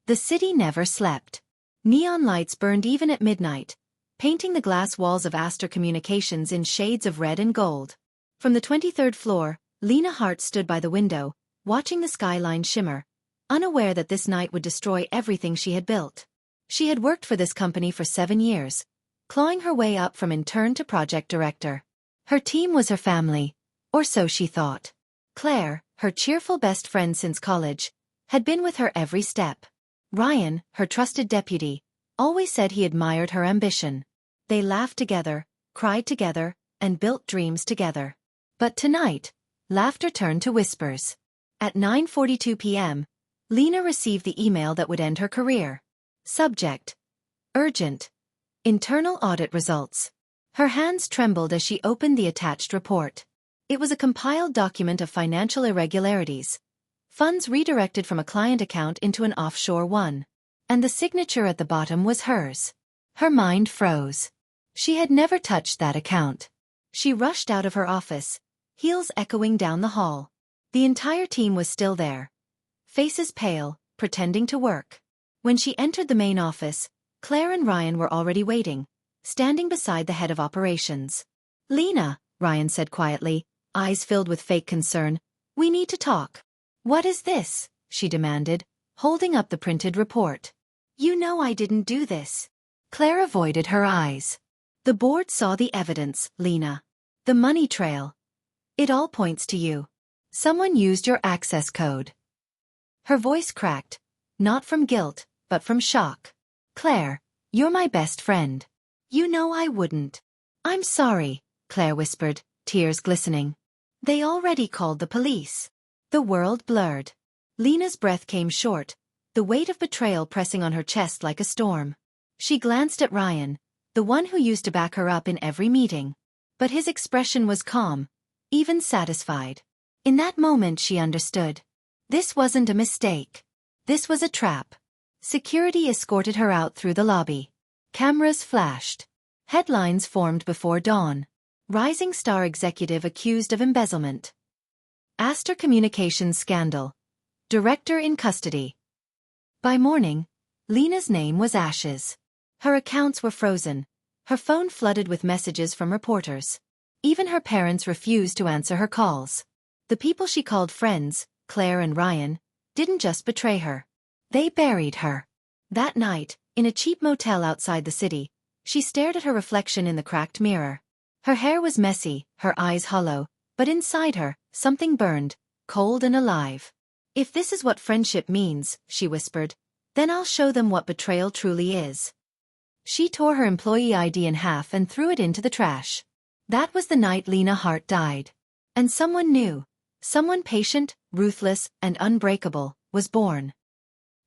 The city never slept. Neon lights burned even at midnight, painting the glass walls of Astor Communications in shades of red and gold. From the 23rd floor, Lena Hart stood by the window, watching the skyline shimmer, unaware that this night would destroy everything she had built. She had worked for this company for 7 years, clawing her way up from intern to project director. Her team was her family, or so she thought. Claire, her cheerful best friend since college, had been with her every step. Ryan, her trusted deputy, always said he admired her ambition. They laughed together, cried together, and built dreams together. But tonight, laughter turned to whispers. At 9:42 p.m., Lena received the email that would end her career. Subject: urgent. Internal audit results. Her hands trembled as she opened the attached report. It was a compiled document of financial irregularities. Funds redirected from a client account into an offshore one. And the signature at the bottom was hers. Her mind froze. She had never touched that account. She rushed out of her office, heels echoing down the hall. The entire team was still there, faces pale, pretending to work. When she entered the main office, Claire and Ryan were already waiting, standing beside the head of operations. "Lena," Ryan said quietly, eyes filled with fake concern, "we need to talk." "What is this?" she demanded, holding up the printed report. "You know I didn't do this." Claire avoided her eyes. "The board saw the evidence, Lena. The money trail. It all points to you. Someone used your access code." Her voice cracked, not from guilt, but from shock. "Claire, you're my best friend. You know I wouldn't." "I'm sorry," Claire whispered, tears glistening. "They already called the police." The world blurred. Lena's breath came short, the weight of betrayal pressing on her chest like a storm. She glanced at Ryan, the one who used to back her up in every meeting. But his expression was calm, even satisfied. In that moment she understood. This wasn't a mistake. This was a trap. Security escorted her out through the lobby. Cameras flashed. Headlines formed before dawn. Rising star executive accused of embezzlement. Astor Communications scandal. Director in custody. By morning, Lena's name was ashes. Her accounts were frozen, her phone flooded with messages from reporters. Even her parents refused to answer her calls. The people she called friends, Claire and Ryan, didn't just betray her. They buried her. That night, in a cheap motel outside the city, she stared at her reflection in the cracked mirror. Her hair was messy, her eyes hollow, but inside her, something burned, cold and alive. "If this is what friendship means," she whispered, "then I'll show them what betrayal truly is." She tore her employee ID in half and threw it into the trash. That was the night Lena Hart died. And someone new, someone patient, ruthless, and unbreakable, was born.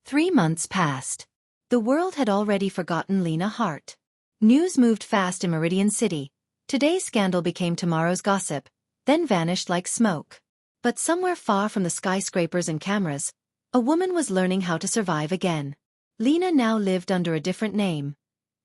3 months passed. The world had already forgotten Lena Hart. News moved fast in Meridian City. Today's scandal became tomorrow's gossip, then vanished like smoke. But somewhere far from the skyscrapers and cameras, a woman was learning how to survive again. Lena now lived under a different name.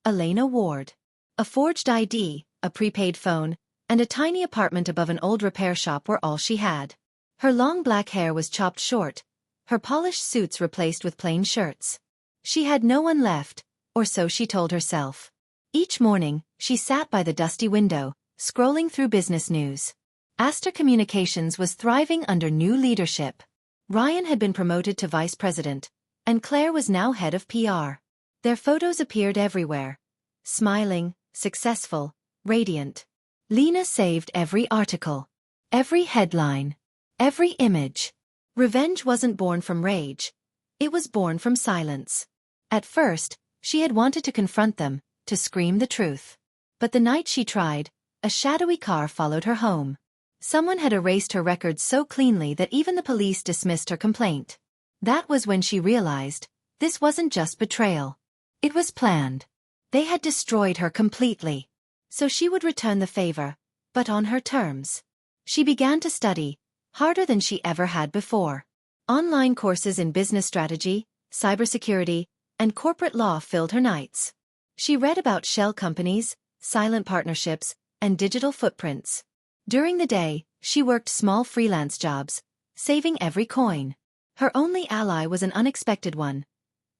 Elena Ward. A forged ID, a prepaid phone, and a tiny apartment above an old repair shop were all she had. Her long black hair was chopped short, her polished suits replaced with plain shirts. She had no one left, or so she told herself. Each morning, she sat by the dusty window, scrolling through business news. Astor Communications was thriving under new leadership. Ryan had been promoted to vice president, and Claire was now head of PR. Their photos appeared everywhere. Smiling, successful, radiant. Lena saved every article, every headline, every image. Revenge wasn't born from rage. It was born from silence. At first, she had wanted to confront them, to scream the truth. But the night she tried, a shadowy car followed her home. Someone had erased her records so cleanly that even the police dismissed her complaint. That was when she realized, this wasn't just betrayal. It was planned. They had destroyed her completely. So she would return the favor, but on her terms. She began to study, harder than she ever had before. Online courses in business strategy, cybersecurity, and corporate law filled her nights. She read about shell companies, silent partnerships, and digital footprints. During the day, she worked small freelance jobs, saving every coin. Her only ally was an unexpected one.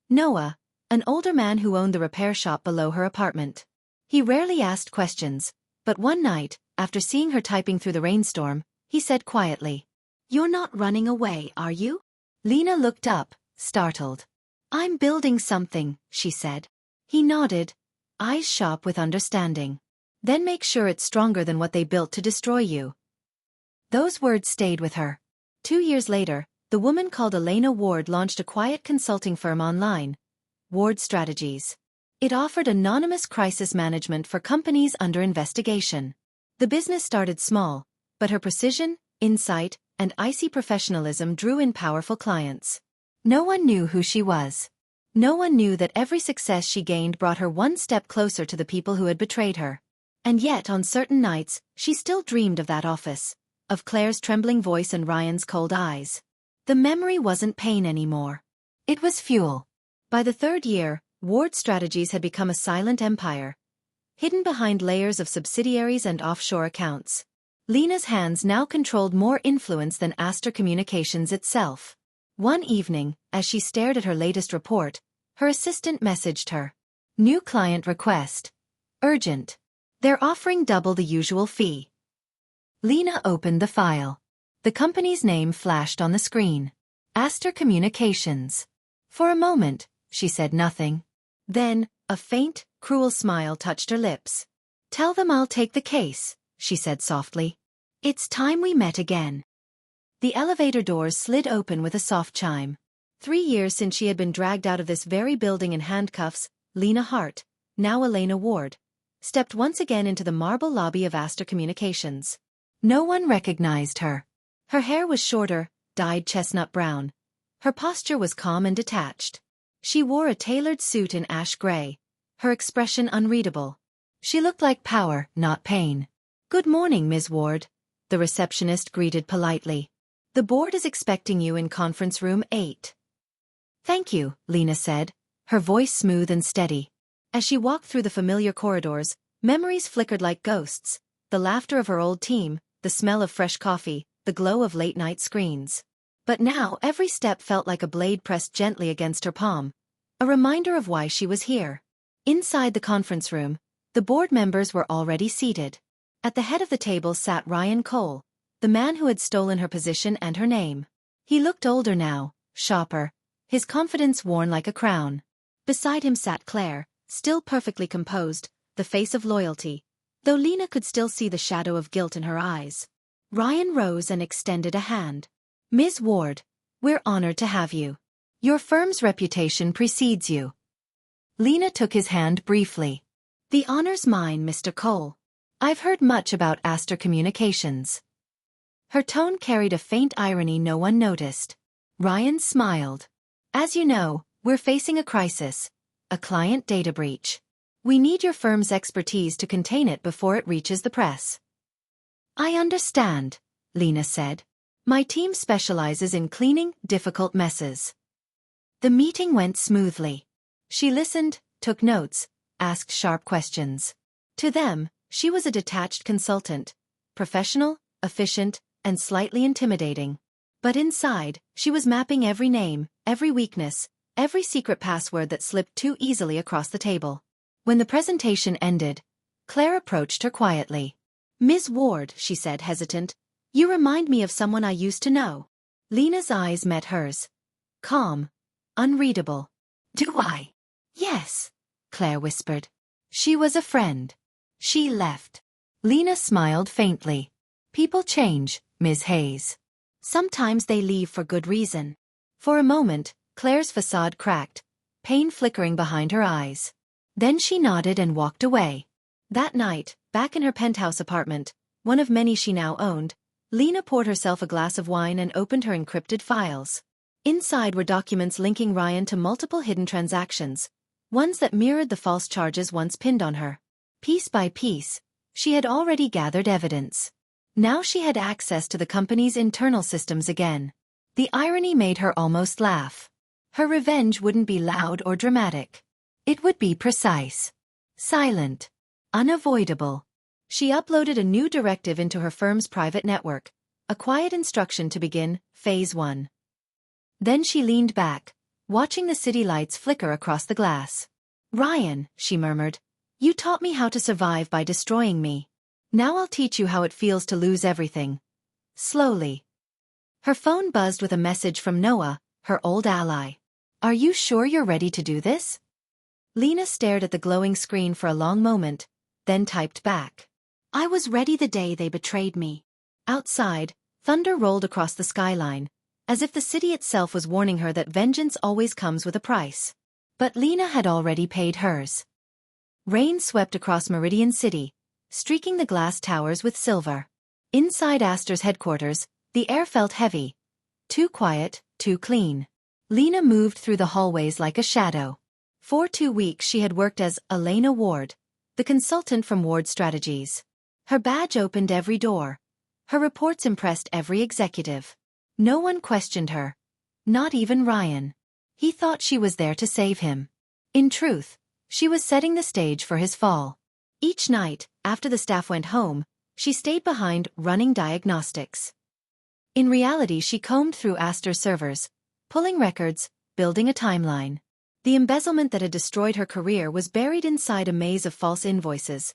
Noah, an older man who owned the repair shop below her apartment. He rarely asked questions, but one night, after seeing her typing through the rainstorm, he said quietly, "You're not running away, are you?" Lena looked up, startled. "I'm building something," she said. He nodded, eyes sharp with understanding. "Then make sure it's stronger than what they built to destroy you." Those words stayed with her. 2 years later, the woman called Lena Ward launched a quiet consulting firm online, Ward Strategies. It offered anonymous crisis management for companies under investigation. The business started small, but her precision, insight, and icy professionalism drew in powerful clients. No one knew who she was. No one knew that every success she gained brought her one step closer to the people who had betrayed her. And yet on certain nights, she still dreamed of that office, of Claire's trembling voice and Ryan's cold eyes. The memory wasn't pain anymore. It was fuel. By the 3rd year, Ward Strategies had become a silent empire, hidden behind layers of subsidiaries and offshore accounts. Lena's hands now controlled more influence than Aster Communications itself. One evening, as she stared at her latest report, her assistant messaged her. "New client request. Urgent. They're offering double the usual fee." Lena opened the file. The company's name flashed on the screen. Aster Communications. For a moment, she said nothing. Then, a faint, cruel smile touched her lips. "Tell them I'll take the case," she said softly. "It's time we met again." The elevator doors slid open with a soft chime. 3 years since she had been dragged out of this very building in handcuffs, Lena Hart, now Lena Ward, stepped once again into the marble lobby of Aster Communications. No one recognized her. Her hair was shorter, dyed chestnut brown. Her posture was calm and detached. She wore a tailored suit in ash gray, her expression unreadable. She looked like power, not pain. "Good morning, Ms. Ward," the receptionist greeted politely. "The board is expecting you in conference room 8. "Thank you," Lena said, her voice smooth and steady. As she walked through the familiar corridors, memories flickered like ghosts, the laughter of her old team, the smell of fresh coffee, the glow of late-night screens. But now every step felt like a blade pressed gently against her palm, a reminder of why she was here. Inside the conference room, the board members were already seated. At the head of the table sat Ryan Cole, the man who had stolen her position and her name. He looked older now, sharper, his confidence worn like a crown. Beside him sat Claire, still perfectly composed, the face of loyalty, though Lena could still see the shadow of guilt in her eyes. Ryan rose and extended a hand. "Ms. Ward, we're honored to have you. Your firm's reputation precedes you." Lena took his hand briefly. "The honor's mine, Mr. Cole. I've heard much about Aster Communications." Her tone carried a faint irony no one noticed. Ryan smiled. "As you know, we're facing a crisis, a client data breach. We need your firm's expertise to contain it before it reaches the press." "I understand," Lena said. "My team specializes in cleaning difficult messes." The meeting went smoothly. She listened, took notes, asked sharp questions. To them, she was a detached consultant, professional, efficient, and slightly intimidating. But inside, she was mapping every name, every weakness, every secret password that slipped too easily across the table. When the presentation ended, Claire approached her quietly. "Ms. Ward," she said, hesitant, "you remind me of someone I used to know." Lena's eyes met hers. Calm, unreadable. "Do I?" "Yes," Claire whispered. "She was a friend. She left." Lena smiled faintly. "People change, Ms. Hayes. Sometimes they leave for good reason." For a moment, Claire's facade cracked, pain flickering behind her eyes. Then she nodded and walked away. That night, back in her penthouse apartment, one of many she now owned, Lena poured herself a glass of wine and opened her encrypted files. Inside were documents linking Ryan to multiple hidden transactions, ones that mirrored the false charges once pinned on her. Piece by piece, she had already gathered evidence. Now she had access to the company's internal systems again. The irony made her almost laugh. Her revenge wouldn't be loud or dramatic. It would be precise, silent, unavoidable. She uploaded a new directive into her firm's private network, a quiet instruction to begin Phase 1. Then she leaned back, watching the city lights flicker across the glass. "Ryan," she murmured, "you taught me how to survive by destroying me. Now I'll teach you how it feels to lose everything." Slowly. Her phone buzzed with a message from Noah, her old ally. "Are you sure you're ready to do this?" Lena stared at the glowing screen for a long moment, then typed back. "I was ready the day they betrayed me." Outside, thunder rolled across the skyline, as if the city itself was warning her that vengeance always comes with a price. But Lena had already paid hers. Rain swept across Meridian City, streaking the glass towers with silver. Inside Astor's headquarters, the air felt heavy. Too quiet, too clean. Lena moved through the hallways like a shadow. For 2 weeks she had worked as Elena Ward, the consultant from Ward Strategies. Her badge opened every door. Her reports impressed every executive. No one questioned her. Not even Ryan. He thought she was there to save him. In truth, she was setting the stage for his fall. Each night, after the staff went home, she stayed behind running diagnostics. In reality, she combed through Astor's servers, pulling records, building a timeline. The embezzlement that had destroyed her career was buried inside a maze of false invoices.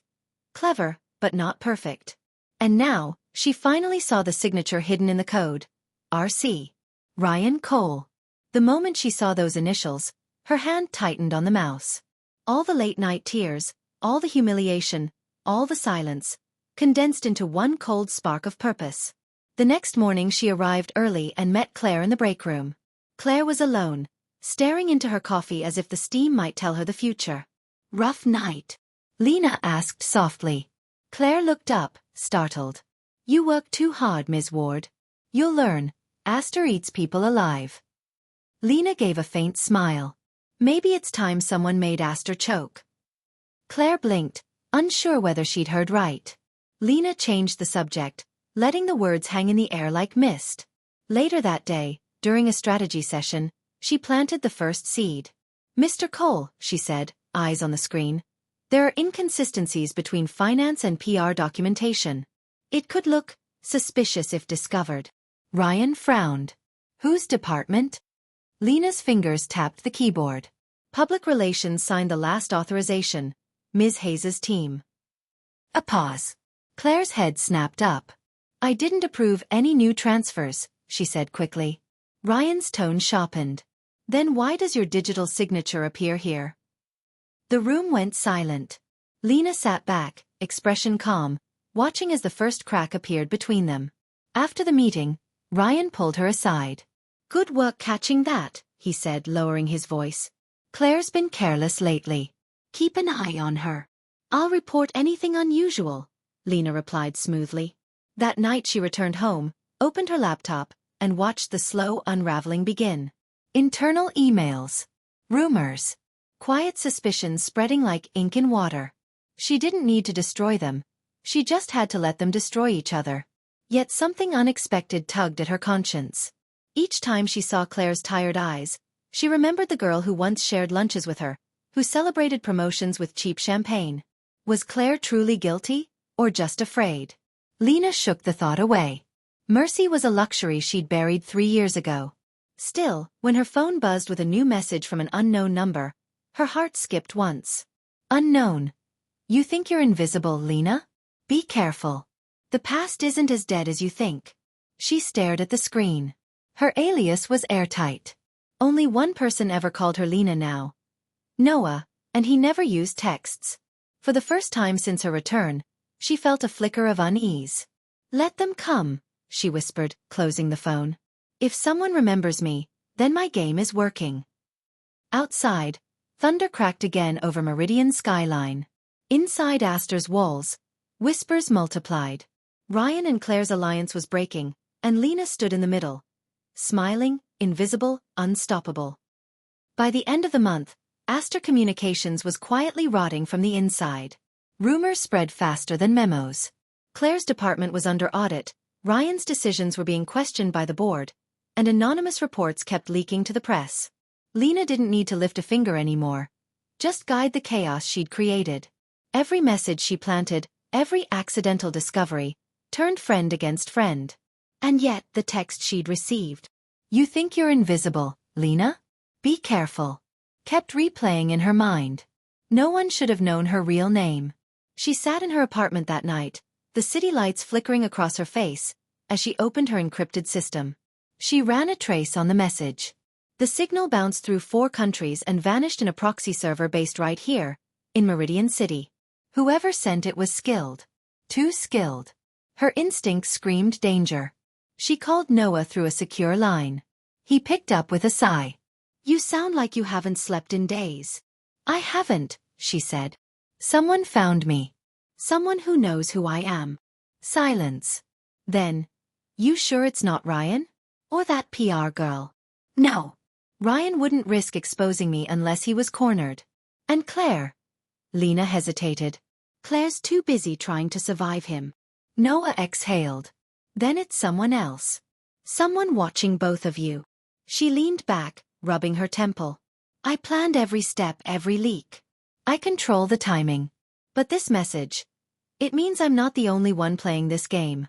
Clever, but not perfect. And now, she finally saw the signature hidden in the code. R.C. Ryan Cole. The moment she saw those initials, her hand tightened on the mouse. All the late-night tears, all the humiliation, all the silence, condensed into one cold spark of purpose. The next morning she arrived early and met Claire in the break room. Claire was alone, staring into her coffee as if the steam might tell her the future. "Rough night?" Lena asked softly. Claire looked up, startled. "You work too hard, Ms. Ward. You'll learn. Astor eats people alive." Lena gave a faint smile. Maybe it's time someone made Astor choke. Claire blinked, unsure whether she'd heard right. Lena changed the subject, letting the words hang in the air like mist. Later that day, during a strategy session, she planted the first seed. "Mr. Cole," she said, eyes on the screen, "there are inconsistencies between finance and PR documentation. It could look suspicious if discovered." Ryan frowned. "Whose department?" Lena's fingers tapped the keyboard. Public Relations signed the last authorization, Ms. Hayes's team. A pause. Claire's head snapped up. "I didn't approve any new transfers," she said quickly. Ryan's tone sharpened. "Then why does your digital signature appear here?" The room went silent. Lena sat back, expression calm, watching as the first crack appeared between them. After the meeting, Ryan pulled her aside. "Good work catching that," he said, lowering his voice. "Claire's been careless lately. Keep an eye on her." "I'll report anything unusual," Lena replied smoothly. That night she returned home, opened her laptop, and watched the slow unraveling begin. Internal emails. Rumors. Quiet suspicions spreading like ink in water. She didn't need to destroy them. She just had to let them destroy each other. Yet something unexpected tugged at her conscience. Each time she saw Claire's tired eyes, she remembered the girl who once shared lunches with her, who celebrated promotions with cheap champagne. Was Claire truly guilty, or just afraid? Lena shook the thought away. Mercy was a luxury she'd buried 3 years ago. Still, when her phone buzzed with a new message from an unknown number, her heart skipped once. Unknown. "You think you're invisible, Lena? Be careful. The past isn't as dead as you think." She stared at the screen. Her alias was airtight. Only one person ever called her Lena now. Noah, and he never used texts. For the first time since her return, she felt a flicker of unease. "Let them come," she whispered, closing the phone. "If someone remembers me, then my game is working." Outside, thunder cracked again over Meridian's skyline. Inside Astor's walls, whispers multiplied. Ryan and Claire's alliance was breaking, and Lena stood in the middle. Smiling, invisible, unstoppable. By the end of the month, Astor Communications was quietly rotting from the inside. Rumors spread faster than memos. Claire's department was under audit, Ryan's decisions were being questioned by the board, and anonymous reports kept leaking to the press. Lena didn't need to lift a finger anymore. Just guide the chaos she'd created. Every message she planted, every accidental discovery, turned friend against friend. And yet, the text she'd received. "You think you're invisible, Lena? Be careful. Kept replaying in her mind. No one should have known her real name. She sat in her apartment that night, the city lights flickering across her face, as she opened her encrypted system. She ran a trace on the message. The signal bounced through 4 countries and vanished in a proxy server based right here, in Meridian City. Whoever sent it was skilled. Too skilled. Her instinct screamed danger. She called Noah through a secure line. He picked up with a sigh. You sound like you haven't slept in days. I haven't, she said. Someone found me. Someone who knows who I am. Silence. Then, you sure it's not Ryan? Or that PR girl? No. Ryan wouldn't risk exposing me unless he was cornered. And Claire? Lena hesitated. Claire's too busy trying to survive him. Noah exhaled. Then it's someone else. Someone watching both of you. She leaned back, rubbing her temple. I planned every step, every leak. I control the timing. But this message. It means I'm not the only one playing this game.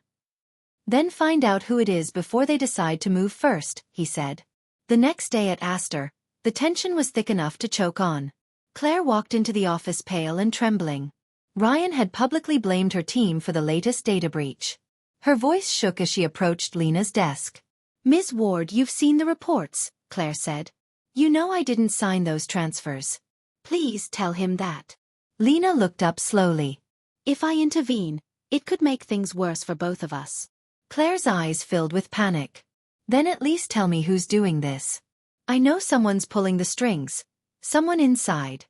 Then find out who it is before they decide to move first, he said. The next day at Astor, the tension was thick enough to choke on. Claire walked into the office pale and trembling. Ryan had publicly blamed her team for the latest data breach. Her voice shook as she approached Lena's desk. Ms. Ward, you've seen the reports, Claire said. You know I didn't sign those transfers. Please tell him that. Lena looked up slowly. If I intervene, it could make things worse for both of us. Claire's eyes filled with panic. Then at least tell me who's doing this. I know someone's pulling the strings. Someone inside.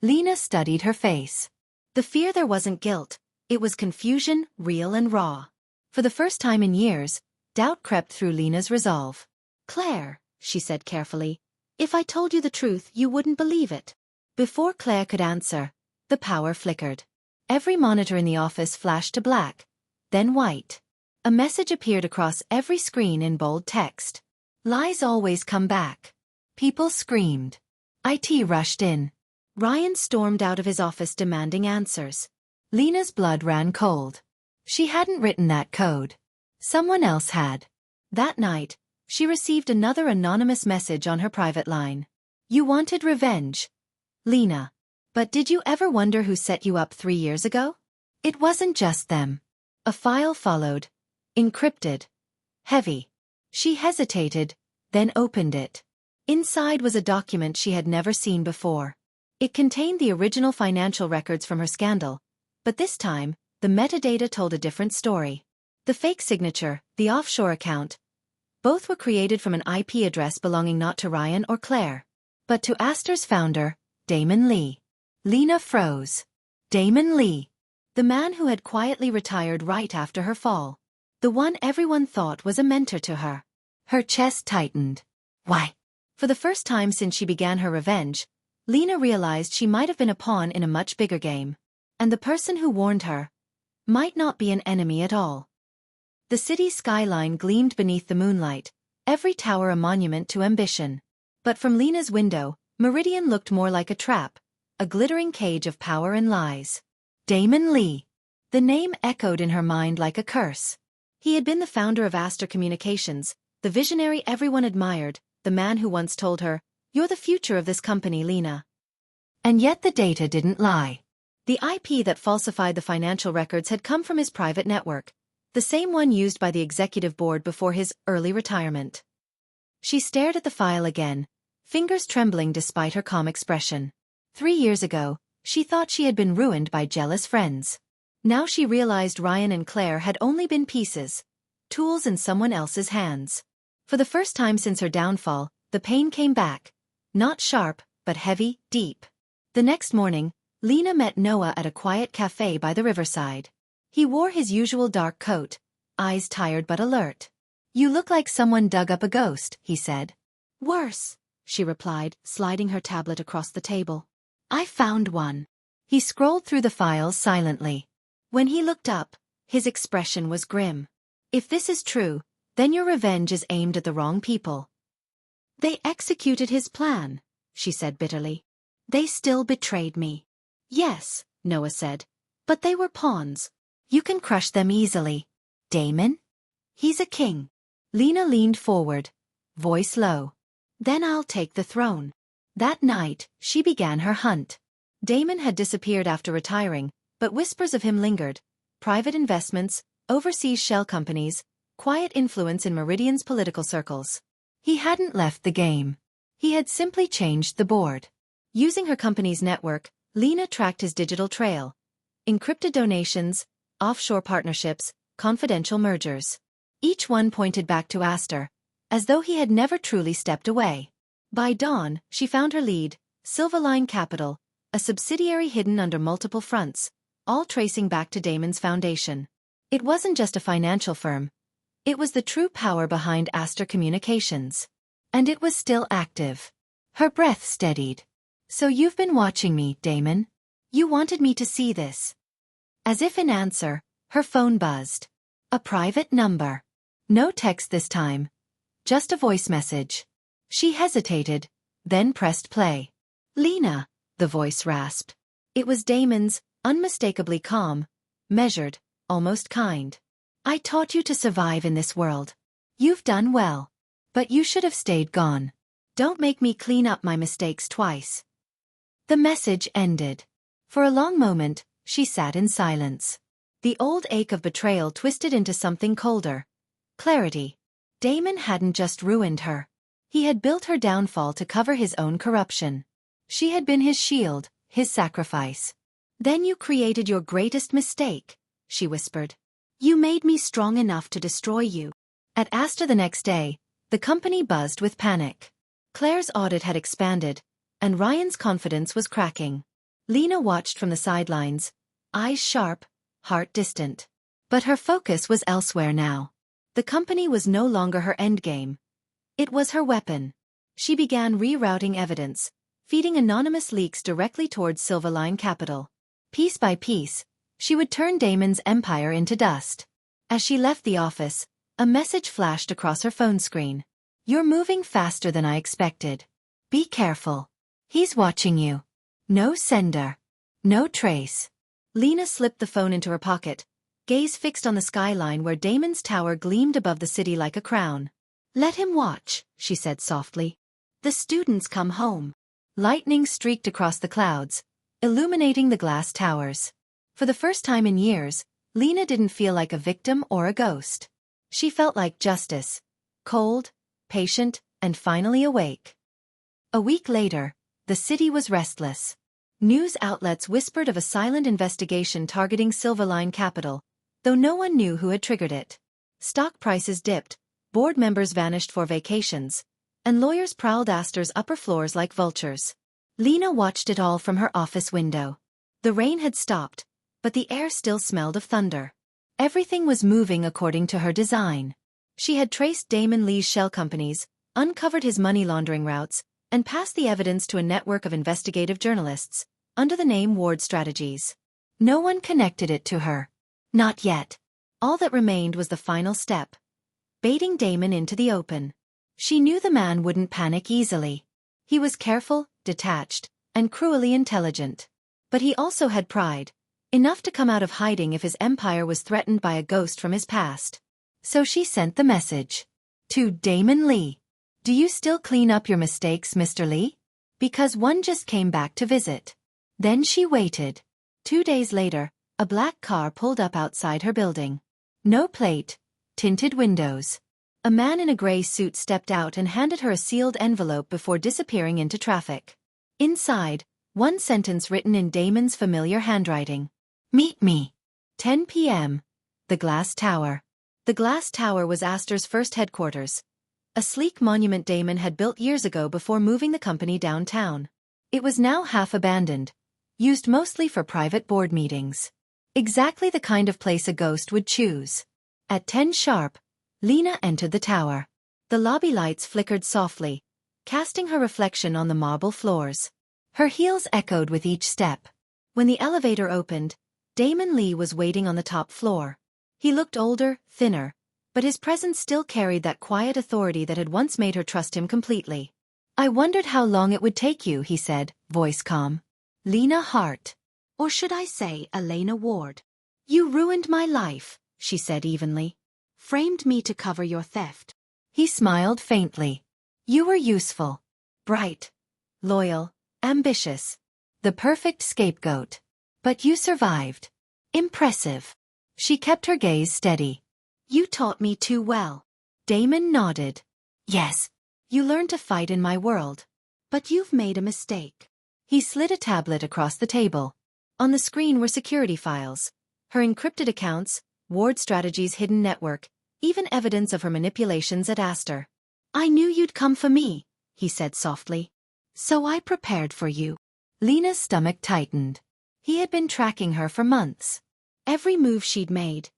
Lena studied her face. The fear there wasn't guilt. It was confusion, real and raw. For the first time in years, doubt crept through Lena's resolve. Claire, she said carefully, if I told you the truth, you wouldn't believe it. Before Claire could answer, the power flickered. Every monitor in the office flashed to black, then white. A message appeared across every screen in bold text. Lies always come back. People screamed. IT rushed in. Ryan stormed out of his office demanding answers. Lena's blood ran cold. She hadn't written that code. Someone else had. That night, she received another anonymous message on her private line. You wanted revenge, Lena. But did you ever wonder who set you up 3 years ago? It wasn't just them. A file followed. Encrypted. Heavy. She hesitated, then opened it. Inside was a document she had never seen before. It contained the original financial records from her scandal, but this time, the metadata told a different story. The fake signature, the offshore account, both were created from an IP address belonging not to Ryan or Claire, but to Astor's founder, Damon Lee. Lena froze. Damon Lee. The man who had quietly retired right after her fall. The one everyone thought was a mentor to her. Her chest tightened. Why? For the first time since she began her revenge, Lena realized she might have been a pawn in a much bigger game. And the person who warned her might not be an enemy at all. The city's skyline gleamed beneath the moonlight, every tower a monument to ambition. But from Lena's window, Meridian looked more like a trap, a glittering cage of power and lies. Damon Lee. The name echoed in her mind like a curse. He had been the founder of Astor Communications, the visionary everyone admired, the man who once told her, "You're the future of this company, Lena." And yet the data didn't lie. The IP that falsified the financial records had come from his private network, the same one used by the executive board before his early retirement. She stared at the file again, fingers trembling despite her calm expression. 3 years ago, she thought she had been ruined by jealous friends. Now she realized Ryan and Claire had only been pieces, tools in someone else's hands. For the first time since her downfall, the pain came back, not sharp, but heavy, deep. The next morning, Lena met Noah at a quiet cafe by the riverside. He wore his usual dark coat, eyes tired but alert. "You look like someone dug up a ghost," he said. "Worse," she replied, sliding her tablet across the table. "I found one." He scrolled through the files silently. When he looked up, his expression was grim. "If this is true, then your revenge is aimed at the wrong people." "They executed his plan," she said bitterly. "They still betrayed me." "Yes," Noah said, "but they were pawns. You can crush them easily." "Damon? He's a king." Lena leaned forward, voice low. Then I'll take the throne. That night, she began her hunt. Damon had disappeared after retiring, but whispers of him lingered. Private investments, overseas shell companies, quiet influence in Meridian's political circles. He hadn't left the game. He had simply changed the board. Using her company's network, Lena tracked his digital trail. Encrypted donations, offshore partnerships, confidential mergers. Each one pointed back to Astor, as though he had never truly stepped away. By dawn, she found her lead, Silverline Capital, a subsidiary hidden under multiple fronts, all tracing back to Damon's foundation. It wasn't just a financial firm. It was the true power behind Astor Communications. And it was still active. Her breath steadied. So you've been watching me, Damon? You wanted me to see this. As if in answer, her phone buzzed. A private number. No text this time. Just a voice message. She hesitated, then pressed play. Lena, the voice rasped. It was Damon's, unmistakably calm, measured, almost kind. I taught you to survive in this world. You've done well. But you should have stayed gone. Don't make me clean up my mistakes twice. The message ended. For a long moment, she sat in silence. The old ache of betrayal twisted into something colder. Clarity. Damon hadn't just ruined her. He had built her downfall to cover his own corruption. She had been his shield, his sacrifice. Then you created your greatest mistake, she whispered. You made me strong enough to destroy you. At Astor the next day, the company buzzed with panic. Claire's audit had expanded, and Ryan's confidence was cracking. Lena watched from the sidelines, eyes sharp, heart distant. But her focus was elsewhere now. The company was no longer her endgame. It was her weapon. She began rerouting evidence, feeding anonymous leaks directly towards Silverline Capital. Piece by piece, she would turn Damon's empire into dust. As she left the office, a message flashed across her phone screen. You're moving faster than I expected. Be careful. He's watching you. No sender. No trace. Lena slipped the phone into her pocket, gaze fixed on the skyline where Damon's tower gleamed above the city like a crown. Let him watch, she said softly. The students come home. Lightning streaked across the clouds, illuminating the glass towers. For the first time in years, Lena didn't feel like a victim or a ghost. She felt like justice, cold, patient, and finally awake. A week later, the city was restless. News outlets whispered of a silent investigation targeting Silverline Capital, though no one knew who had triggered it. Stock prices dipped, board members vanished for vacations, and lawyers prowled Astor's upper floors like vultures. Lena watched it all from her office window. The rain had stopped, but the air still smelled of thunder. Everything was moving according to her design. She had traced Damon Lee's shell companies, uncovered his money laundering routes, and passed the evidence to a network of investigative journalists, under the name Ward Strategies. No one connected it to her. Not yet. All that remained was the final step. Baiting Damon into the open. She knew the man wouldn't panic easily. He was careful, detached, and cruelly intelligent. But he also had pride, enough to come out of hiding if his empire was threatened by a ghost from his past. So she sent the message. To Damon Lee. Do you still clean up your mistakes, Mr. Lee? Because one just came back to visit. Then she waited. 2 days later, a black car pulled up outside her building. No plate, tinted windows. A man in a gray suit stepped out and handed her a sealed envelope before disappearing into traffic. Inside, one sentence written in Damon's familiar handwriting. Meet me. 10 p.m. The Glass Tower. The Glass Tower was Astor's first headquarters. A sleek monument Damon had built years ago before moving the company downtown. It was now half abandoned, used mostly for private board meetings. Exactly the kind of place a ghost would choose. At 10 sharp, Lena entered the tower. The lobby lights flickered softly, casting her reflection on the marble floors. Her heels echoed with each step. When the elevator opened, Damon Lee was waiting on the top floor. He looked older, thinner, but his presence still carried that quiet authority that had once made her trust him completely. I wondered how long it would take you, he said, voice calm. Lena Hart. Or should I say Elena Ward? You ruined my life, she said evenly. Framed me to cover your theft. He smiled faintly. You were useful. Bright. Loyal. Ambitious. The perfect scapegoat. But you survived. Impressive. She kept her gaze steady. You taught me too well. Damon nodded. Yes. You learned to fight in my world. But you've made a mistake. He slid a tablet across the table. On the screen were security files. Her encrypted accounts, Ward Strategies' hidden network, even evidence of her manipulations at Aster. I knew you'd come for me, he said softly. So I prepared for you. Lena's stomach tightened. He had been tracking her for months. Every move she'd made,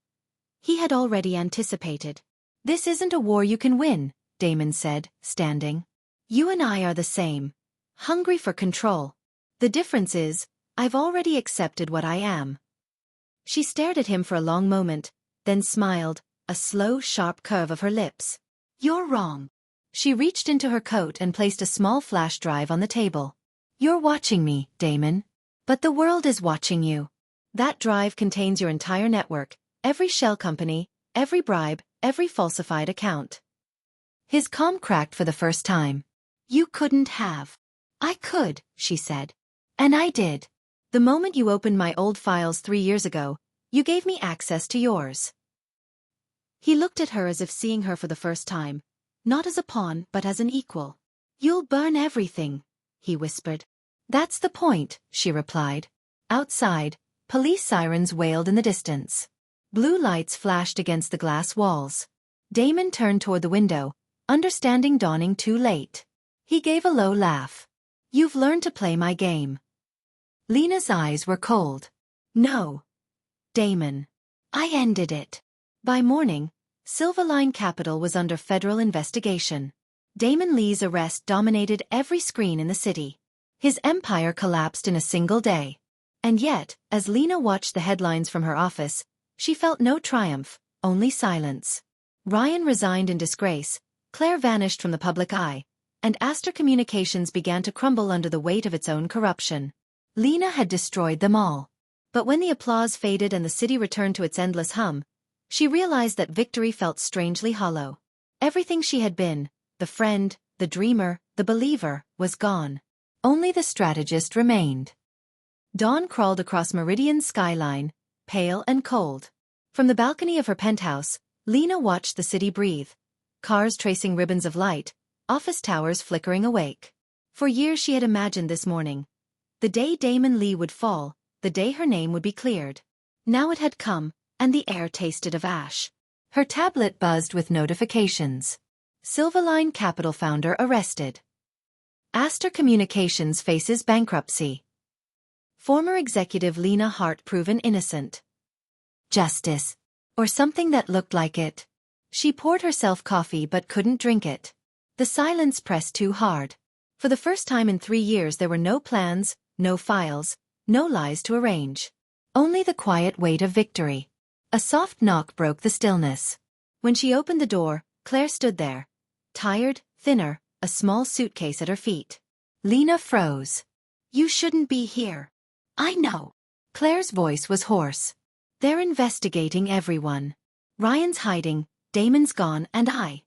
he had already anticipated. This isn't a war you can win, Damon said, standing. You and I are the same. Hungry for control. The difference is, I've already accepted what I am. She stared at him for a long moment, then smiled, a slow, sharp curve of her lips. You're wrong. She reached into her coat and placed a small flash drive on the table. You're watching me, Damon. But the world is watching you. That drive contains your entire network, every shell company, every bribe, every falsified account. His calm cracked for the first time. You couldn't have. I could, she said. And I did. The moment you opened my old files 3 years ago, you gave me access to yours. He looked at her as if seeing her for the first time, not as a pawn but as an equal. You'll burn everything, he whispered. That's the point, she replied. Outside, police sirens wailed in the distance. Blue lights flashed against the glass walls. Damon turned toward the window, understanding dawning too late. He gave a low laugh. You've learned to play my game. Lena's eyes were cold. No. Damon. I ended it. By morning, Silverline Capital was under federal investigation. Damon Lee's arrest dominated every screen in the city. His empire collapsed in a single day. And yet, as Lena watched the headlines from her office, she felt no triumph, only silence. Ryan resigned in disgrace, Claire vanished from the public eye, and Aster Communications began to crumble under the weight of its own corruption. Lena had destroyed them all. But when the applause faded and the city returned to its endless hum, she realized that victory felt strangely hollow. Everything she had been, the friend, the dreamer, the believer, was gone. Only the strategist remained. Dawn crawled across Meridian's skyline, pale and cold. From the balcony of her penthouse, Lena watched the city breathe. Cars tracing ribbons of light, office towers flickering awake. For years she had imagined this morning. The day Damon Lee would fall, the day her name would be cleared. Now it had come, and the air tasted of ash. Her tablet buzzed with notifications. Silverline Capital founder arrested. Aster Communications faces bankruptcy. Former executive Lena Hart proven innocent. Justice. Or something that looked like it. She poured herself coffee but couldn't drink it. The silence pressed too hard. For the first time in 3 years there were no plans, no files, no lies to arrange. Only the quiet weight of victory. A soft knock broke the stillness. When she opened the door, Claire stood there. Tired, thinner, a small suitcase at her feet. Lena froze. You shouldn't be here. I know. Claire's voice was hoarse. They're investigating everyone. Ryan's hiding, Damon's gone, and I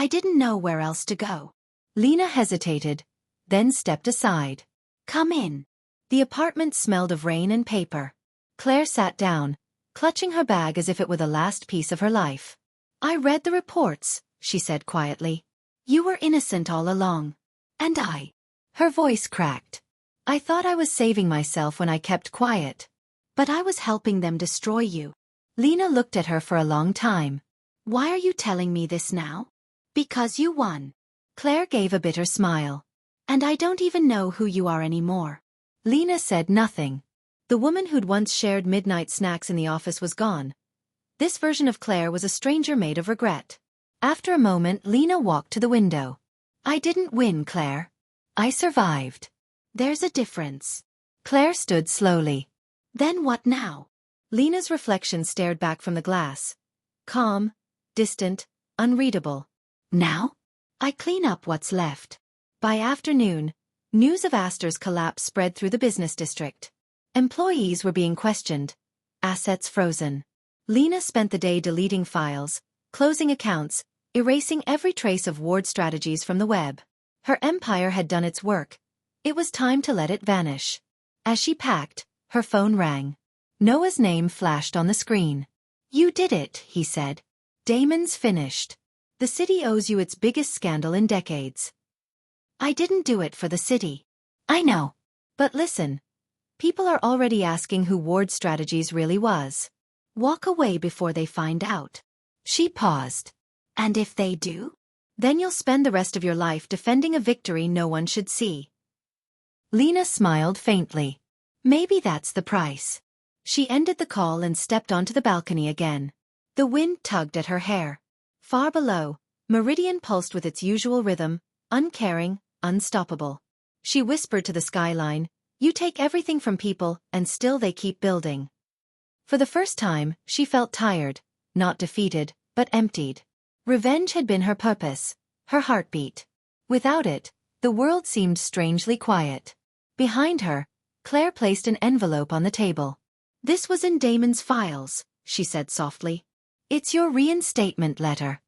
didn't know where else to go. Lena hesitated, then stepped aside. Come in. The apartment smelled of rain and paper. Claire sat down, clutching her bag as if it were the last piece of her life. I read the reports, she said quietly. You were innocent all along. And I. Her voice cracked. I thought I was saving myself when I kept quiet. But I was helping them destroy you. Lena looked at her for a long time. Why are you telling me this now? Because you won. Claire gave a bitter smile. And I don't even know who you are anymore. Lena said nothing. The woman who'd once shared midnight snacks in the office was gone. This version of Claire was a stranger made of regret. After a moment, Lena walked to the window. I didn't win, Claire. I survived. There's a difference. Claire stood slowly. Then what now? Lena's reflection stared back from the glass. Calm, distant, unreadable. Now? I clean up what's left. By afternoon, news of Aster's collapse spread through the business district. Employees were being questioned. Assets frozen. Lena spent the day deleting files, closing accounts, erasing every trace of Ward strategies from the web. Her empire had done its work. It was time to let it vanish. As she packed, her phone rang. Noah's name flashed on the screen. "You did it," he said. "Damon's finished. The city owes you its biggest scandal in decades." "I didn't do it for the city." "I know. But listen. People are already asking who Ward Strategies really was. Walk away before they find out." She paused. "And if they do? Then you'll spend the rest of your life defending a victory no one should see." Lena smiled faintly. "Maybe that's the price." She ended the call and stepped onto the balcony again. The wind tugged at her hair. Far below, Meridian pulsed with its usual rhythm, uncaring, unstoppable. She whispered to the skyline, "You take everything from people, and still they keep building." For the first time, she felt tired, not defeated, but emptied. Revenge had been her purpose, her heartbeat. Without it, the world seemed strangely quiet. Behind her, Claire placed an envelope on the table. "This was in Damon's files," she said softly. "It's your reinstatement letter."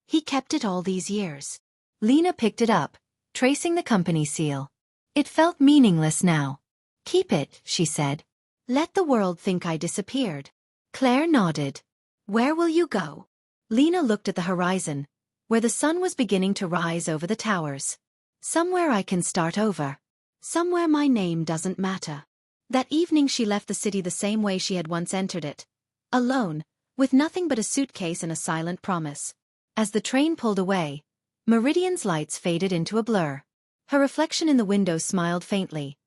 "He kept it all these years." Lena picked it up, tracing the company seal. It felt meaningless now. "Keep it," she said. "Let the world think I disappeared." Claire nodded. "Where will you go?" Lena looked at the horizon, where the sun was beginning to rise over the towers. "Somewhere I can start over. Somewhere my name doesn't matter." That evening she left the city the same way she had once entered it. Alone, with nothing but a suitcase and a silent promise. As the train pulled away, Meridian's lights faded into a blur. Her reflection in the window smiled faintly.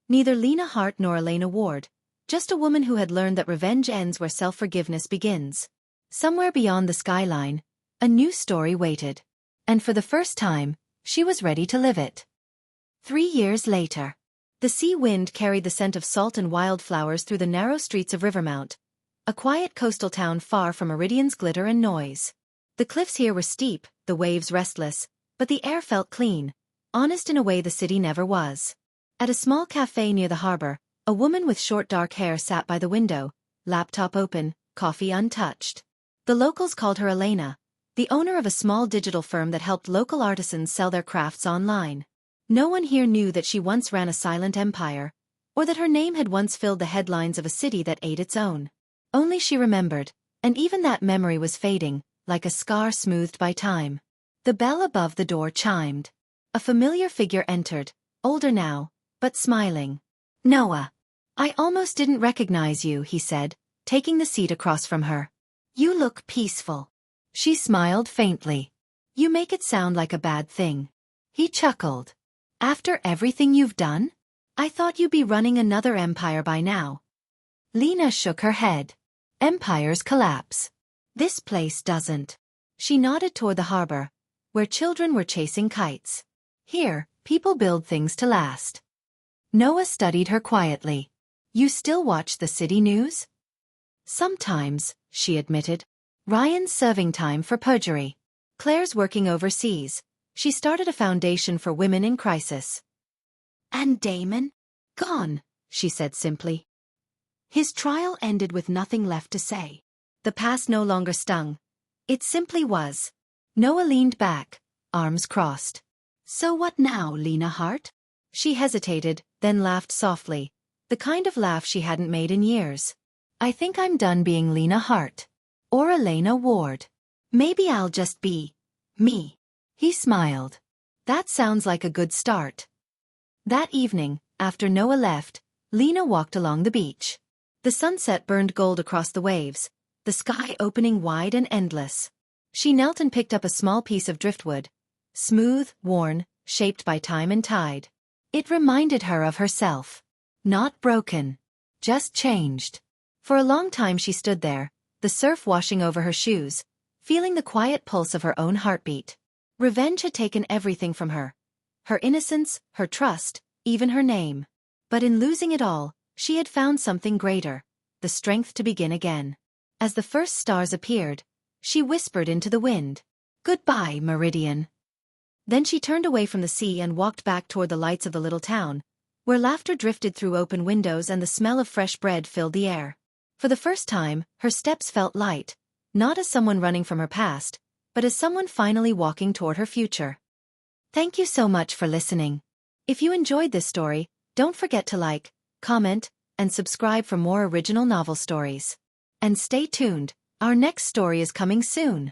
Neither Lena Hart nor Elena Ward, just a woman who had learned that revenge ends where self-forgiveness begins. Somewhere beyond the skyline, a new story waited. And for the first time, she was ready to live it. 3 years later. The sea wind carried the scent of salt and wildflowers through the narrow streets of Rivermount, a quiet coastal town far from Meridian's glitter and noise. The cliffs here were steep, the waves restless, but the air felt clean, honest in a way the city never was. At a small cafe near the harbor, a woman with short dark hair sat by the window, laptop open, coffee untouched. The locals called her Elena, the owner of a small digital firm that helped local artisans sell their crafts online. No one here knew that she once ran a silent empire, or that her name had once filled the headlines of a city that ate its own. Only she remembered, and even that memory was fading, like a scar smoothed by time. The bell above the door chimed. A familiar figure entered, older now, but smiling. "Noah. I almost didn't recognize you," he said, taking the seat across from her. "You look peaceful." She smiled faintly. "You make it sound like a bad thing." He chuckled. "After everything you've done? I thought you'd be running another empire by now." Lena shook her head. "Empires collapse. This place doesn't." She nodded toward the harbor, where children were chasing kites. "Here, people build things to last." Noah studied her quietly. "You still watch the city news?" "Sometimes," she admitted. "Ryan's serving time for perjury. Claire's working overseas. She started a foundation for women in crisis." "And Damon?" "Gone," she said simply. His trial ended with nothing left to say. The past no longer stung. It simply was. Noah leaned back, arms crossed. "So what now, Lena Hart?" She hesitated, then laughed softly, the kind of laugh she hadn't made in years. "I think I'm done being Lena Hart. Or Elena Ward. Maybe I'll just be me." He smiled. "That sounds like a good start." That evening, after Noah left, Lena walked along the beach. The sunset burned gold across the waves, the sky opening wide and endless. She knelt and picked up a small piece of driftwood, smooth, worn, shaped by time and tide. It reminded her of herself. Not broken. Just changed. For a long time she stood there, the surf washing over her shoes, feeling the quiet pulse of her own heartbeat. Revenge had taken everything from her. Her innocence, her trust, even her name. But in losing it all, she had found something greater, the strength to begin again. As the first stars appeared, she whispered into the wind, "Goodbye, Meridian." Then she turned away from the sea and walked back toward the lights of the little town, where laughter drifted through open windows and the smell of fresh bread filled the air. For the first time, her steps felt light, not as someone running from her past, but as someone finally walking toward her future. Thank you so much for listening. If you enjoyed this story, don't forget to like, comment, and subscribe for more original novel stories. And stay tuned, our next story is coming soon.